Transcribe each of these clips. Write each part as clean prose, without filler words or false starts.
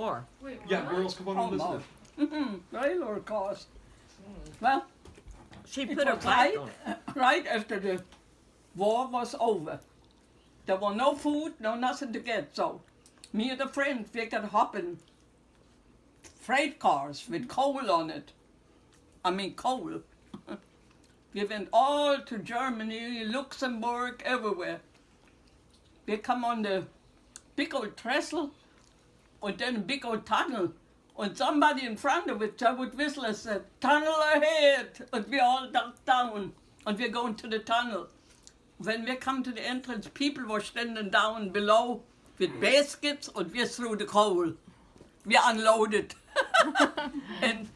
car. Wait, Yeah, what? girls, come on and listen. Railroad cars. Well, She it put her was bike on it. right after the war was over. There was no food, no nothing to get. So me and a friend, we got hopping freight cars with coal on it. I mean coal. We went all to Germany, Luxembourg, everywhere. We come on the big old trestle and then a big old tunnel. And somebody in front of it, I would whistle and said, "Tunnel ahead!" And we all ducked down and we're going to the tunnel. When we come to the entrance, people were standing down below with baskets and we threw the coal. We unloaded. And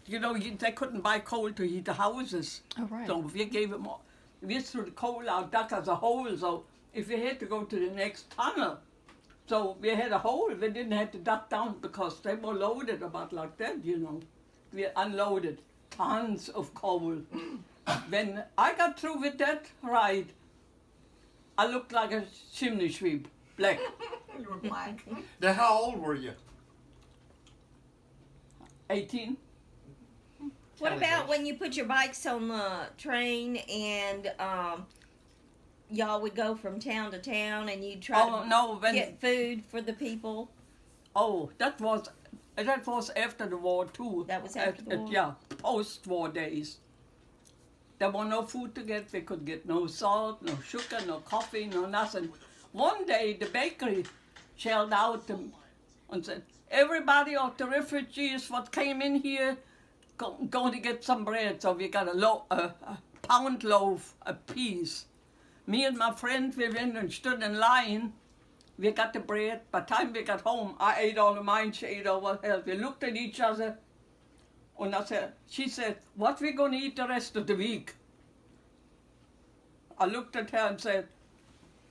you know, they couldn't buy coal to heat the houses. Oh, right. So we gave them all. We threw the coal out, dug as a hole, so if we had to go to the next tunnel, so we had a hole, we didn't have to duck down because they were loaded about like that, you know. We unloaded tons of coal. When I got through with that ride, I looked like a chimney sweep, black. You were black. Now, how old were you? 18. What about when you put your bikes on the train and y'all would go from town to town and you'd try Oh, to no, when, get food for the people? oh, that was after the war too. That was after the war? Yeah, post-war days. There was no food to get. We could get no salt, no sugar, no coffee, no nothing. One day the bakery shelled out and said, "Everybody of the refugees what came in here, going to get some bread." So we got a pound loaf a piece. Me and my friend, we went and stood in line. We got the bread. By the time we got home, I ate all of mine, she ate all of hers. We looked at each other, and she said, "What we going to eat the rest of the week?" I looked at her and said,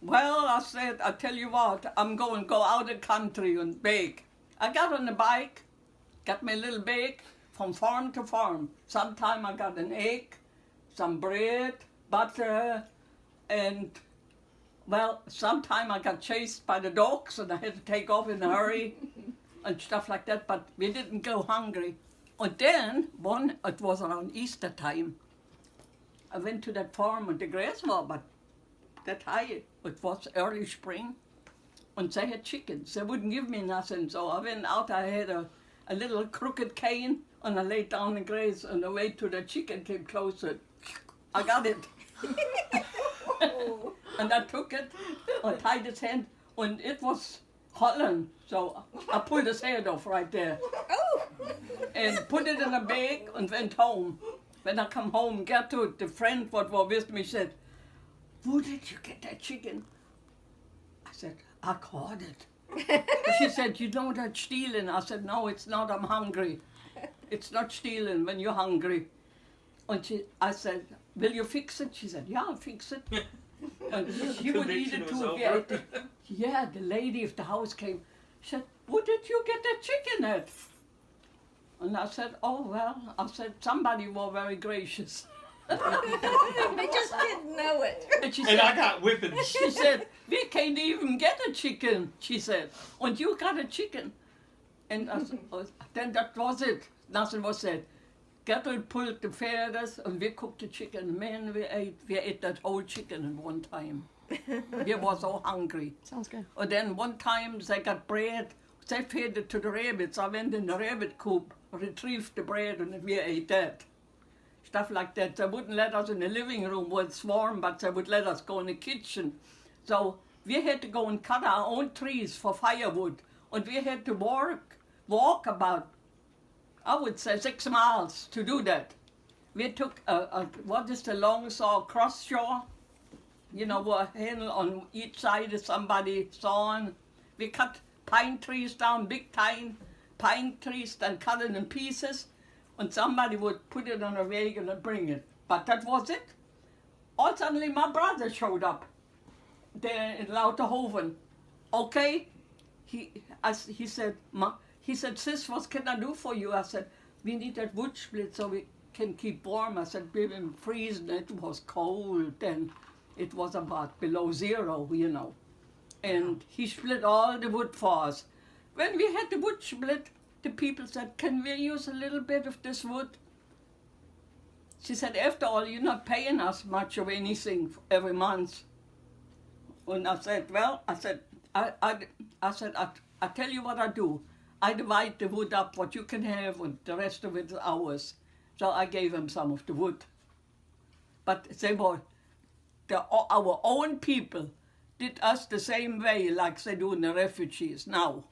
"Well," I said, "I tell you what, I'm going to go out of the country and bake." I got on the bike, got my little bake from farm to farm. Sometime I got an egg, some bread, butter, and, well, sometime I got chased by the dogs and I had to take off in a hurry and stuff like that, but we didn't go hungry. And then, it was around Easter time, I went to that farm and the grass was but that high. It was early spring. And they had chickens. They wouldn't give me nothing. So I went out, I had a little crooked cane, and I laid down in grass, and the way to the chicken came closer. I got it. And I took it, I tied its hand, and it was hollering. So I pulled his head off right there. And put it in a bag and went home. When I come home, Gertrude, the friend what was with me, said, "Where did you get that chicken?" I said, "I caught it." She said, "You know that's stealing." I said, "No, it's not, I'm hungry. It's not stealing when you're hungry." And I said, "Will you fix it?" She said, "Yeah, I'll fix it." And she would eat it too. Yeah, the lady of the house came. She said, "Where did you get that chicken at?" And I said, "Oh, well," I said, "somebody was very gracious." They just didn't know it. And she And said, I got whippings. she said, "We can't even get a chicken," she said. "And you got a chicken." And I said, oh, then that was it. Nothing was said. Gertrude pulled the feathers and we cooked the chicken. Man, we ate that whole chicken in one time. We were so hungry. Sounds good. And then one time they got bread. They fed it to the rabbits. I went in the rabbit coop, retrieved the bread, and we ate that. Stuff like that. They wouldn't let us in the living room where it's warm, but they would let us go in the kitchen. So we had to go and cut our own trees for firewood. And we had to walk about, I would say, 6 miles to do that. We took what is the long saw, cross saw? You know, a handle on each side of somebody sawing. We cut pine trees down, big pine trees, and cut it in pieces. And somebody would put it on a wagon and bring it. But that was it. All suddenly my brother showed up there in Lauterhoven. Okay, he said, "Sis, what can I do for you?" I said, "We need that wood split so we can keep warm." I said, "We've been freezing. It was cold then. It was about below zero, you know." And he split all the wood for us. when we had the wood split, the people said, can we use a little bit of this wood? She said, after all, you're not paying us much of anything every month. And I said, well, I tell you what I do. I divide the wood up, what you can have, and the rest of it is ours. So I gave them some of the wood. But they were, our own people did us the same way like they do in the refugees now.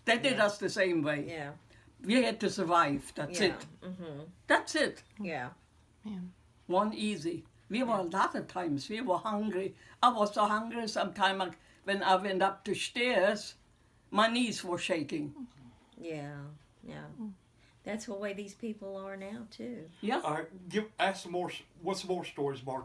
They did us the same way. Yeah. We had to survive, that's it. Mm-hmm. That's it. Yeah. One easy. We were a lot of times, we were hungry. I was so hungry sometime when I went up the stairs, my knees were shaking. Yeah. Yeah. That's the way these people are now too. Yeah. All right, ask some more. What's some more stories, Margaret?